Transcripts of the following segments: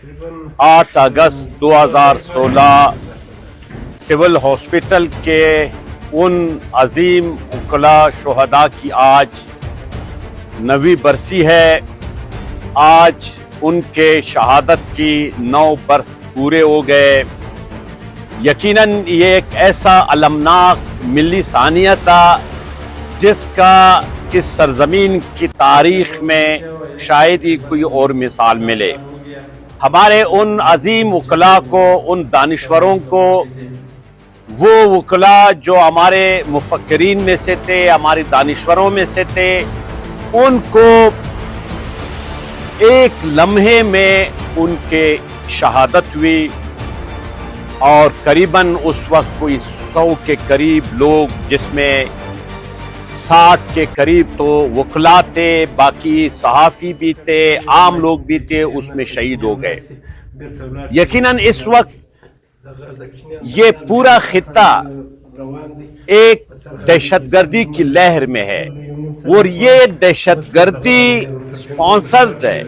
8 अगस्त 2016 civil hospital के उन अजीम उकला शुहदा की आज 9वीं बरसी है। आज उनके शहादत की 9 बरस पूरे हो गए। यकीनन ये एक ऐसा अलमनाक मिली सानिया था जिसका इस सरजमीन की तारीख में शायद ही कोई और मिसाल मिले। हमारे उन अजीम वकला को, उन दानिश्वरों को, वो वकला जो हमारे मुफक्किरीन में से थे, हमारे दानिश्वरों में से थे, उनको एक लम्हे में उनके शहादत हुई और करीबन उस वक्त कोई 100 के करीब लोग, जिसमें 60 के करीब तो वकला थे, बाकी सहाफ़ी भी थे, आम लोग भी थे, उसमें शहीद हो गए। यकीनन इस वक्त ये पूरा खित्ता एक दहशतगर्दी की लहर में है और ये दहशतगर्दी स्पॉन्सर्ड है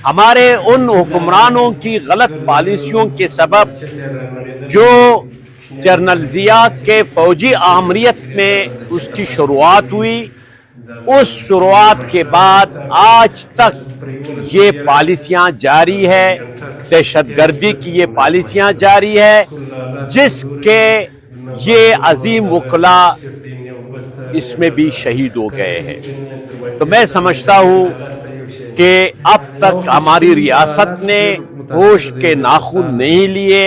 हमारे उन हुक्मरानों की गलत पॉलिसियों के सबब जो जनरल जिया के फौजी आमरियत में उसकी शुरुआत हुई। उस शुरुआत के बाद आज तक ये पॉलिसियां जारी है, दहशतगर्दी की ये पॉलिसियां जारी है, जिसके ये अजीम वकला इसमें भी शहीद हो गए हैं। तो मैं समझता हूं कि अब तक हमारी रियासत ने होश के नाखून नहीं लिए।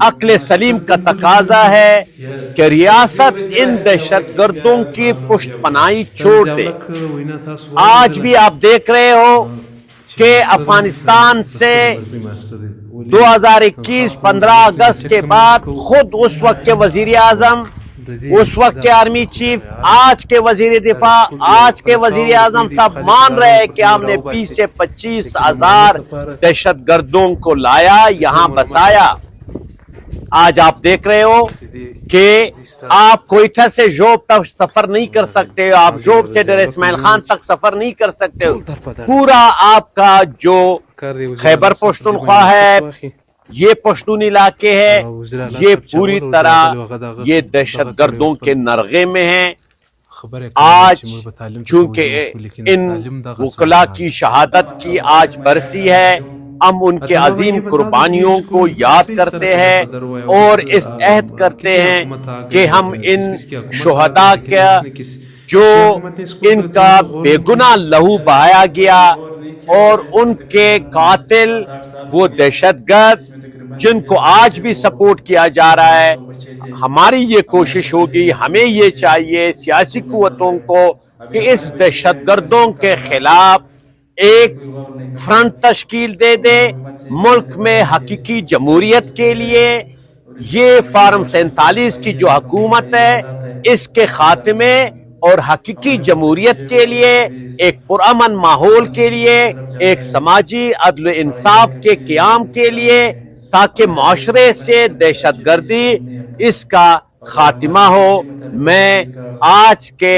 अक्ल सलीम का तकाजा है कि रियासत इन दहशतगर्दों की पुष्टपनाही छोड़ दे। आज भी आप देख रहे हो कि अफगानिस्तान से 2021 15 अगस्त के बाद खुद उस वक्त के वजीर आजम, उस वक्त के आर्मी चीफ, आज के वजीर दिफा, आज के वजीर आजम साहब मान रहे हैं कि हमने 20 से 25 हजार दहशतगर्दों को लाया, यहां बसाया। आज आप देख रहे हो कि आप कोयटा से जोब तक सफर नहीं कर सकते हो, आप जोब से डर इस्माइल खान तक सफर नहीं कर सकते हो। पूरा आपका जो खैबर पख्तूनख्वा है, ये पश्तून इलाके है, ये पूरी तरह ये दहशतगर्दों के नरगे में है। आज चूंकि इन वकला की शहादत की आज बरसी है, हम उनके अजीम कुर्बानियों को याद करते हैं और इस अहद करते हैं कि हम इन शुहदा का जो इनका बेगुनाह लहू बहाया गया और उनके कातिल वो दहशतगर्द जिनको आज भी सपोर्ट किया जा रहा है, हमारी ये कोशिश होगी, हमें ये चाहिए सियासी कुव्वतों को कि इस दहशतगर्दों के खिलाफ एक फ्रंट तश्कील दे दे। मुल्क में हकीकी जमहूरियत के लिए ये फार्म 47 की जो हुकूमत है, इसके खात्मे और हकीकी जमहूरियत के लिए, एक पुरअमन माहौल के लिए, एक समाजी अदल इंसाफ के क़याम के लिए, ताकि माशरे से दहशतगर्दी इसका खात्मा हो। मैं आज के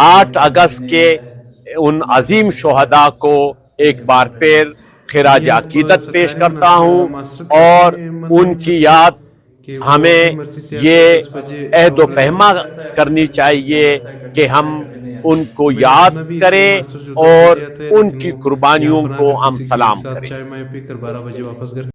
8 अगस्त के उन अजीम शुहदा को एक बार फिर खिराज अकीदत पेश करता हूँ और उनकी याद हमें ये अहद व पहमा करनी चाहिए कि हम उनको याद करें और उनकी कुर्बानियों को हम सलाम करें।